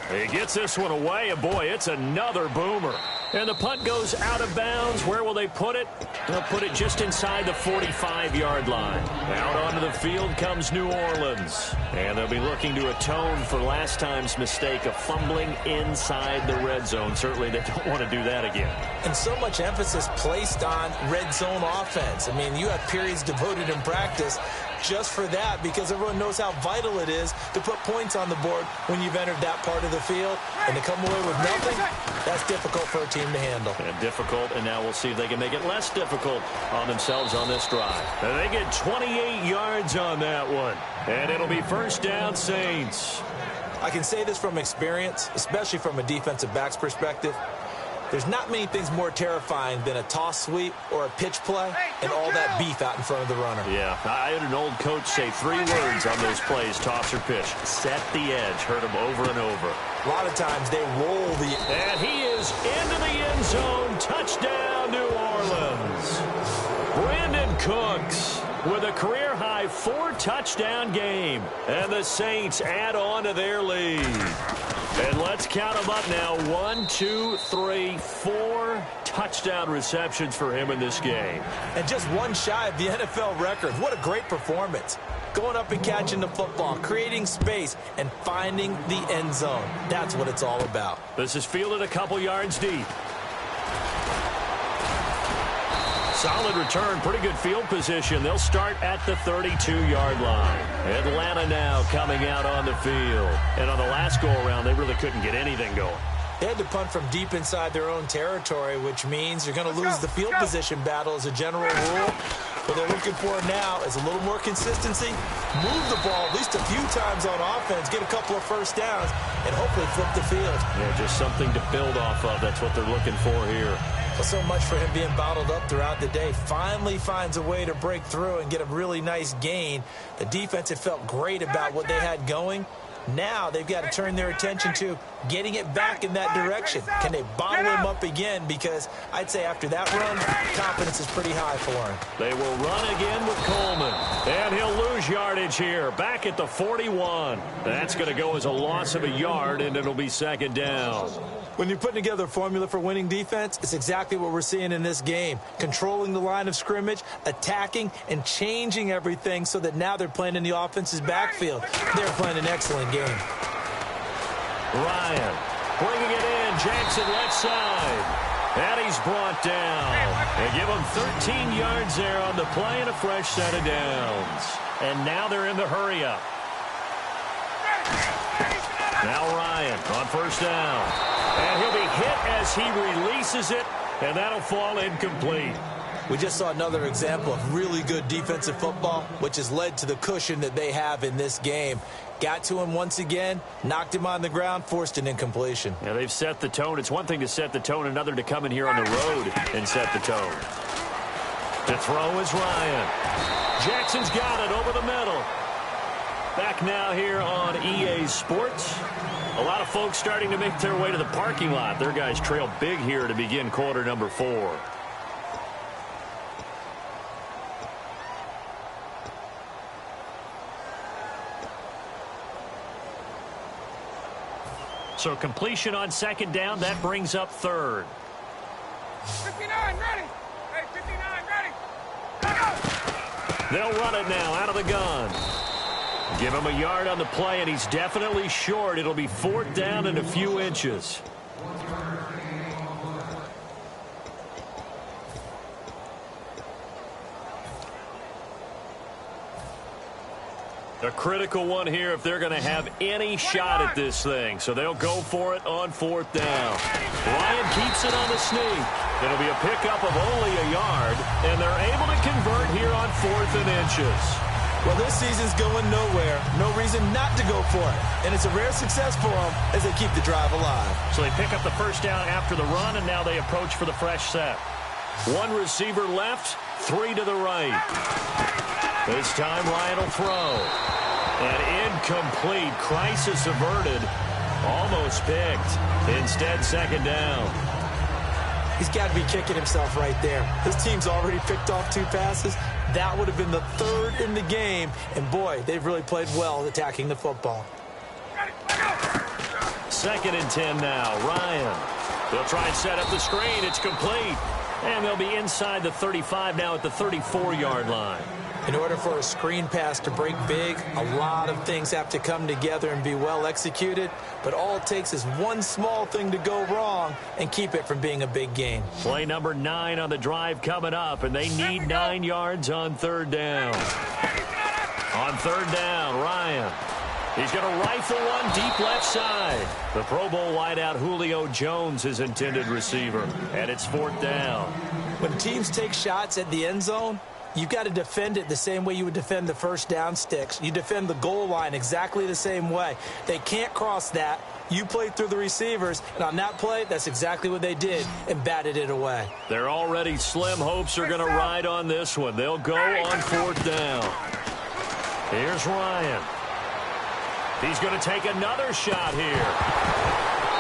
He gets this one away, and boy, it's another boomer. And the punt goes out of bounds. Where will they put it? They'll put it just inside the 45-yard line. Out onto the field comes New Orleans. And they'll be looking to atone for last time's mistake of fumbling inside the red zone. Certainly they don't want to do that again. And so much emphasis placed on red zone offense. I mean, you have periods devoted in practice just for that, because everyone knows how vital it is to put points on the board when you've entered that part of the field. And to come away with nothing, that's difficult for a team to handle. And difficult, and now we'll see if they can make it less difficult on themselves on this drive. And they get 28 yards on that one. And it'll be first down, Saints. I can say this from experience, especially from a defensive back's perspective. There's not many things more terrifying than a toss sweep or a pitch play and all that beef out in front of the runner. Yeah, I had an old coach say 3 words on those plays, toss or pitch. Set the edge. Heard him over and over. A lot of times they roll the... And he is into the end zone. Touchdown, New Orleans. Brandon Cooks with a career-high 4-touchdown game. And the Saints add on to their lead. And let's count them up now. 1, 2, 3, 4 touchdown receptions for him in this game. And just one shy of the NFL record. What a great performance. Going up and catching the football, creating space, and finding the end zone. That's what it's all about. This is fielded a couple yards deep. Solid return, pretty good field position. They'll start at the 32-yard line. Atlanta now coming out on the field. And on the last go-around, they really couldn't get anything going. They had to punt from deep inside their own territory, which means you're going to lose the field position battle as a general rule. What they're looking for now is a little more consistency, move the ball at least a few times on offense, get a couple of first downs, and hopefully flip the field. Yeah, just something to build off of. That's what they're looking for here. Well, so much for him being bottled up throughout the day. Finally finds a way to break through and get a really nice gain. The defense had felt great about what they had going. Now they've got to turn their attention to getting it back in that direction. Can they bottle him up again? Because I'd say after that run, confidence is pretty high for him. They will run again with Coleman. And he'll lose yardage here. Back at the 41. That's going to go as a loss of a yard, and it'll be second down. When you're putting together a formula for winning defense, it's exactly what we're seeing in this game. Controlling the line of scrimmage, attacking, and changing everything so that now they're playing in the offense's backfield. They're playing an excellent game. Ryan bringing it in. Jackson left side. And he's brought down. They give him 13 yards there on the play and a fresh set of downs. And now they're in the hurry-up. Now Ryan on first down. And he'll be hit as he releases it, and that'll fall incomplete. We just saw another example of really good defensive football, which has led to the cushion that they have in this game. Got to him once again, knocked him on the ground, forced an incompletion. Yeah, they've set the tone. It's one thing to set the tone, another to come in here on the road and set the tone. To throw is Ryan. Jackson's got it over the middle. Back now here on EA Sports. A lot of folks starting to make their way to the parking lot. Their guys trail big here to begin quarter number 4. So completion on second down. That brings up third. 59, ready. Hey, 59, ready. Go. They'll run it now out of the gun. Give him a yard on the play, and he's definitely short. It'll be fourth down and a few inches. A critical one here if they're going to have any shot at this thing. So they'll go for it on fourth down. Ryan keeps it on the sneak. It'll be a pickup of only a yard, and they're able to convert here on 4th and inches. Well, this season's going nowhere. No reason not to go for it. And it's a rare success for them as they keep the drive alive. So they pick up the first down after the run, and now they approach for the fresh set. 1 receiver left, 3 to the right. This time Ryan will throw. And incomplete. Crisis averted. Almost picked. Instead, second down. He's got to be kicking himself right there. His team's already picked off 2 passes. That would have been the 3rd in the game. And, boy, they've really played well attacking the football. 2nd and 10 now. Ryan. They'll try and set up the screen. It's complete. And they'll be inside the 35 now at the 34-yard line. In order for a screen pass to break big, a lot of things have to come together and be well executed. But all it takes is one small thing to go wrong and keep it from being a big gain. Play number 9 on the drive coming up, and they need 9 yards on 3rd down. On 3rd down, Ryan. He's going to rifle one deep left side. The Pro Bowl wideout Julio Jones is intended receiver, and it's 4th down. When teams take shots at the end zone, you've got to defend it the same way you would defend the first down sticks. You defend the goal line exactly the same way. They can't cross that. You play through the receivers, and on that play, that's exactly what they did and batted it away. Their already slim hopes are going to ride on this one. They'll go on 4th down. Here's Ryan. He's going to take another shot here.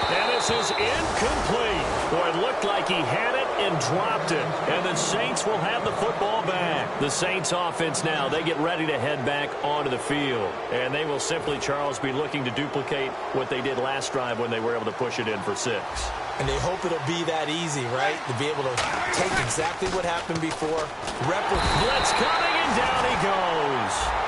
And this is incomplete. Boy, it looked like he had it and dropped it. And the Saints will have the football back. The Saints offense now, they get ready to head back onto the field. And they will simply, Charles, be looking to duplicate what they did last drive when they were able to push it in for 6. And they hope it'll be that easy, right? To be able to take exactly what happened before. Blitz coming, and down he goes.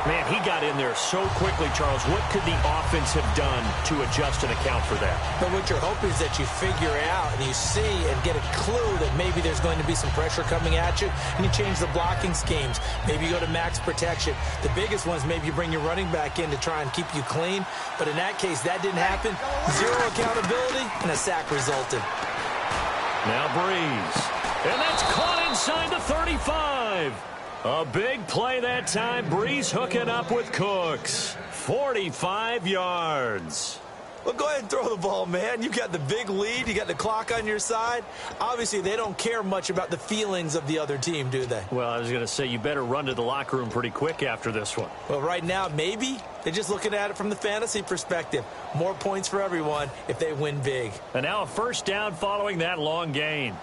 Man, he got in there so quickly, Charles. What could the offense have done to adjust and account for that? But what you're hoping is that you figure out and you see and get a clue that maybe there's going to be some pressure coming at you, and you change the blocking schemes. Maybe you go to max protection. The biggest one is maybe you bring your running back in to try and keep you clean. But in that case, that didn't happen. 0 accountability, and a sack resulted. Now Breeze. And that's caught inside the 35. A big play that time. Breeze hooking up with Cooks. 45 yards. Well, go ahead and throw the ball, man. You got the big lead. You got the clock on your side. Obviously, they don't care much about the feelings of the other team, do they? Well, I was going to say, you better run to the locker room pretty quick after this one. Well, right now, maybe. They're just looking at it from the fantasy perspective. More points for everyone if they win big. And now a 1st down following that long gain.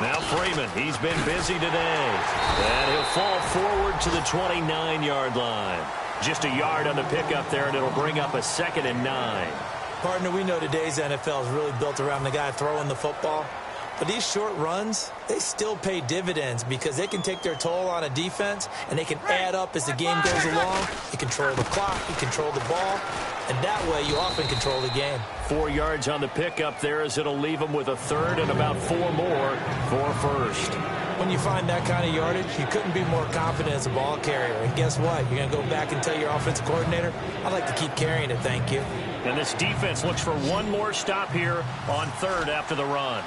Now Freeman, he's been busy today. And he'll fall forward to the 29-yard line. Just a yard on the pickup there, and it'll bring up a 2nd and 9. Partner, we know today's NFL is really built around the guy throwing the football. But these short runs, they still pay dividends because they can take their toll on a defense, and they can add up as the game goes along. You control the clock, you control the ball, and that way you often control the game. 4 yards on the pickup there as it'll leave them with a 3rd and about 4 more for 1st. When you find that kind of yardage, you couldn't be more confident as a ball carrier. And guess what? You're going to go back and tell your offensive coordinator, I'd like to keep carrying it, thank you. And this defense looks for one more stop here on 3rd after the run.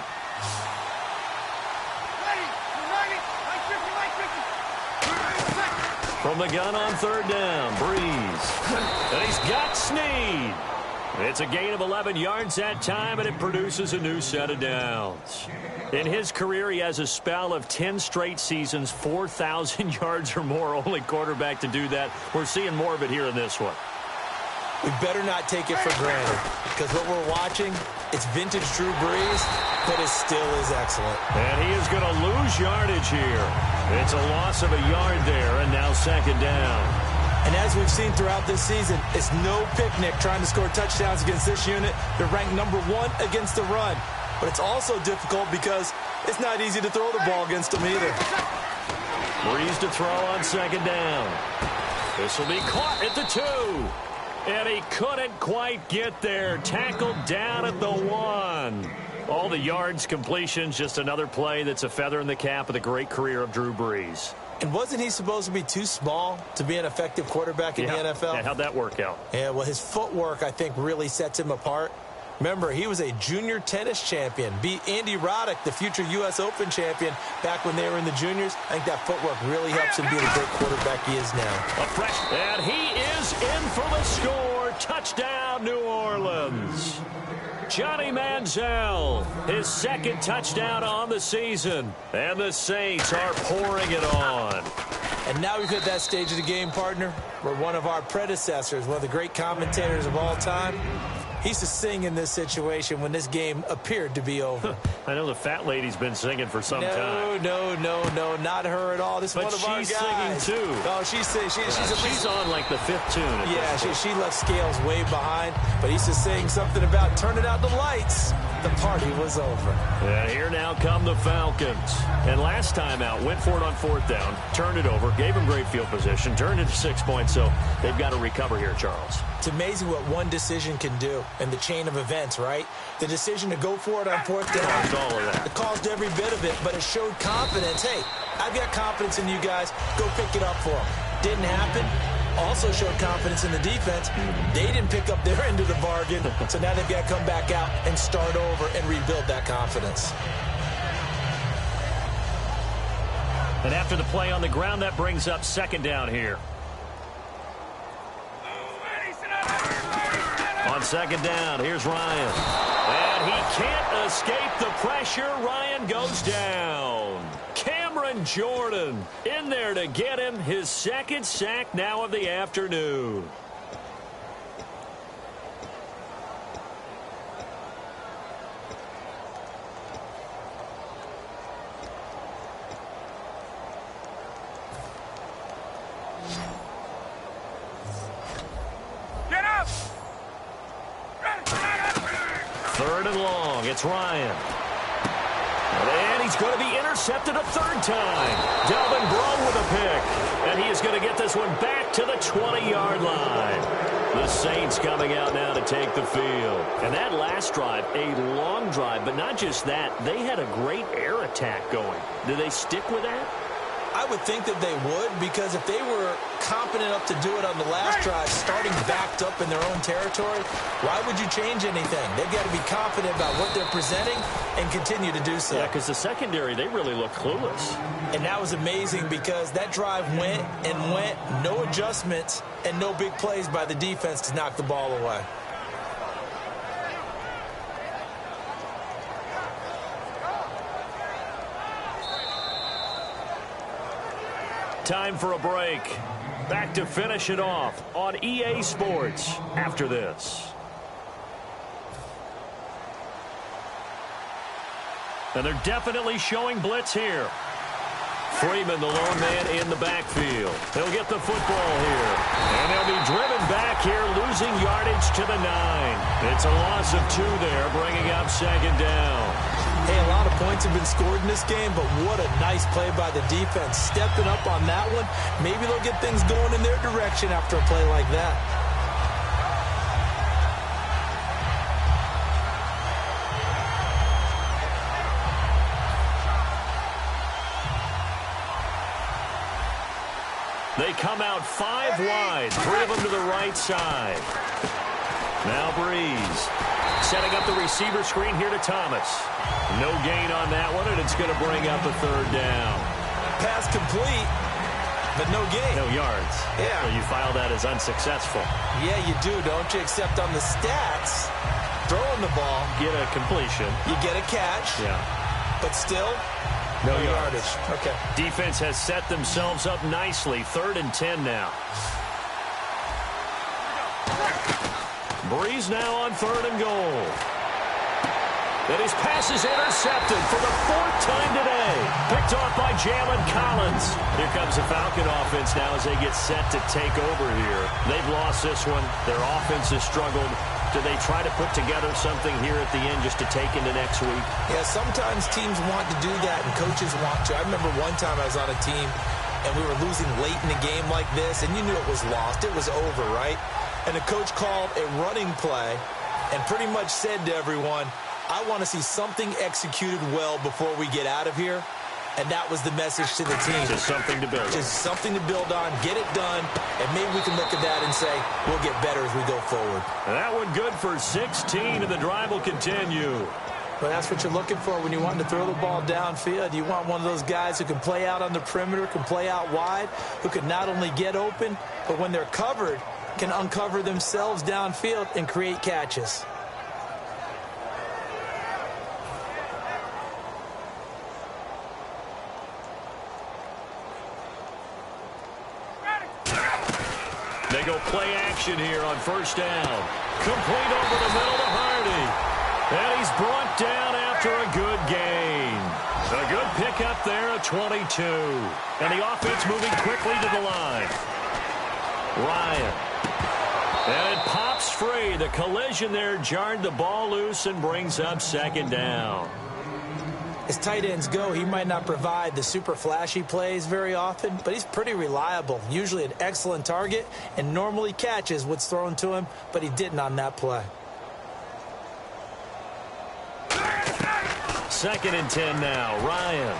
From the gun on 3rd down, Breeze. And he's got Snead. It's a gain of 11 yards that time, and it produces a new set of downs. In his career, he has a spell of 10 straight seasons, 4,000 yards or more. Only quarterback to do that. We're seeing more of it here in this one. We better not take it for granted, because what we're watching, it's vintage Drew Brees, but it still is excellent. And he is going to lose yardage here. It's a loss of a yard there, and now 2nd down. And as we've seen throughout this season, it's no picnic trying to score touchdowns against this unit. They're ranked number 1 against the run. But it's also difficult because it's not easy to throw the ball against them either. Breeze to throw on 2nd down. This will be caught at the 2. And he couldn't quite get there. Tackled down at the 1. All the yards, completions, just another play that's a feather in the cap of the great career of Drew Brees. And wasn't he supposed to be too small to be an effective quarterback in the NFL? Yeah, how'd that work out? Yeah, well, his footwork, I think, really sets him apart. Remember, he was a junior tennis champion, beat Andy Roddick, the future U.S. Open champion, back when they were in the juniors. I think that footwork really helps him be the great quarterback he is now. And he is in for the score. Touchdown, New Orleans. Johnny Manziel, his 2nd touchdown on the season. And the Saints are pouring it on. And now we've hit that stage of the game, partner, where one of our predecessors, one of the great commentators of all time, he used to sing in this situation when this game appeared to be over. I know the fat lady's been singing for some time. No, not her at all. This is one of our guys. But she's singing, too. Oh, she's on like the 5th tune. Yeah, she left Scales way behind, but he used to sing something about turning out the lights. The party was over. And here now come the Falcons. And last time out, went for it on 4th down, turned it over, gave them great field position, turned it to 6 points, so they've got to recover here, Charles. It's amazing what one decision can do in the chain of events, right? The decision to go for it on 4th down. Caused all of that. It caused every bit of it, but it showed confidence. Hey, I've got confidence in you guys. Go pick it up for them. Didn't happen. Also showed confidence in the defense. They didn't pick up their end of the bargain, so now they've got to come back out and start over and rebuild that confidence. And after the play on the ground, that brings up 2nd down here. On 2nd down, here's Ryan. And he can't escape the pressure. Ryan goes down. Cameron Jordan in there to get him his 2nd sack now of the afternoon. Get up! 3rd and long. It's Ryan. And he's going to be intercepted a 3rd time. Delvin Breaux with a pick. And he is going to get this one back to the 20-yard line. The Saints coming out now to take the field. And that last drive, a long drive, but not just that. They had a great air attack going. Do they stick with that? I would think that they would, because if they were competent enough to do it on the last drive, starting backed up in their own territory, why would you change anything? They've got to be confident about what they're presenting and continue to do so. Yeah, because the secondary, they really look clueless. And that was amazing because that drive went and went, no adjustments and no big plays by the defense to knock the ball away. Time for a break. Back to finish it off on EA Sports after this. And they're definitely showing blitz here. Freeman, the lone man in the backfield. He'll get the football here. And they'll be driven back here, losing yardage to the 9. It's a loss of 2 there, bringing up 2nd down. Hey, a lot of points have been scored in this game, but what a nice play by the defense. Stepping up on that one. Maybe they'll get things going in their direction after a play like that. They come out 5 wide, 3 of them to the right side. Now Breeze setting up the receiver screen here to Thomas. No gain on that one, and it's going to bring up a 3rd down. Pass complete, but no gain. No yards. Yeah. So you file that as unsuccessful. Yeah, you do, don't you? Except on the stats, throwing the ball. Get a completion. You get a catch. Yeah. But still, no yardage. Okay. Defense has set themselves up nicely. 3rd and 10 now. Breeze now on 3rd and goal. And his pass is intercepted for the 4th time today. Picked off by Jalen Collins. Here comes the Falcon offense now as they get set to take over here. They've lost this one. Their offense has struggled. Do they try to put together something here at the end just to take into next week? Yeah, sometimes teams want to do that and coaches want to. I remember one time I was on a team and we were losing late in a game like this, and you knew it was lost. It was over, right? And the coach called a running play and pretty much said to everyone, I want to see something executed well before we get out of here. And that was the message to the team. Just something to build on. Just something to build on, get it done, and maybe we can look at that and say, we'll get better as we go forward. That one good for 16, and the drive will continue. But that's what you're looking for when you want to throw the ball downfield. You want one of those guys who can play out on the perimeter, can play out wide, who can not only get open, but when they're covered, can uncover themselves downfield and create catches. go play action here on first down. Complete over the middle to Hardy. And he's brought down after a good gain. A good pickup there at 22. And the offense moving quickly to the line. Ryan. And it pops free. The collision there jarred the ball loose and brings up second down. As tight ends go, he might not provide the super flashy plays very often, but he's pretty reliable. Usually an excellent target and normally catches what's thrown to him, but he didn't on that play. 2nd and 10 now. Ryan.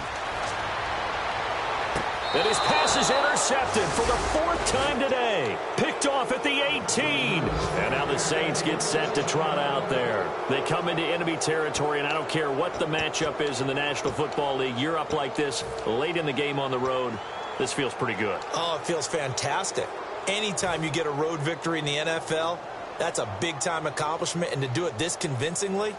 And his pass is intercepted for the 4th time today. Picked off at the 18. And now the Saints get set to trot out there. They come into enemy territory, and I don't care what the matchup is in the National Football League. You're up like this late in the game on the road. This feels pretty good. Oh, it feels fantastic. Anytime you get a road victory in the NFL, that's a big-time accomplishment. And to do it this convincingly,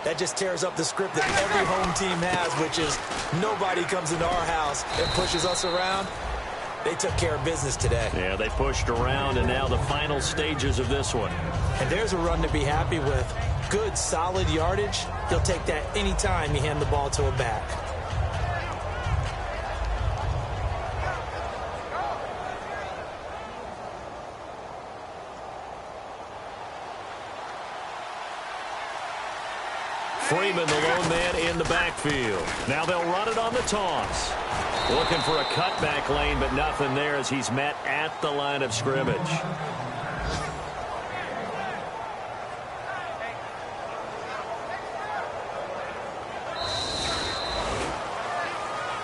that just tears up the script that every home team has, which is nobody comes into our house and pushes us around. They took care of business today. Yeah, they pushed around, and now the final stages of this one. And there's a run to be happy with. Good, solid yardage. You'll take that anytime you hand the ball to a back. Freeman, the lone man in the backfield. Now they'll run it on the toss. Looking for a cutback lane, but nothing there as he's met at the line of scrimmage.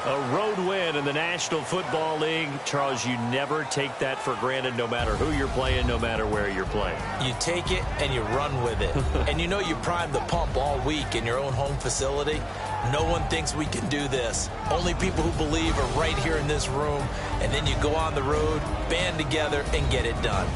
A road win in the National Football League. Charles, you never take that for granted, no matter who you're playing, no matter where you're playing. You take it and you run with it. And you know you primed the pump all week in your own home facility. No one thinks we can do this. Only people who believe are right here in this room. And then you go on the road, band together, and get it done.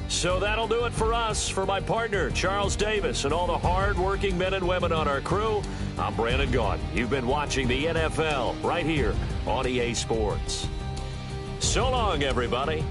So that'll do it for us. For my partner, Charles Davis, and all the hard-working men and women on our crew, I'm Brandon Gaudin. You've been watching the NFL right here on EA Sports. So long, everybody.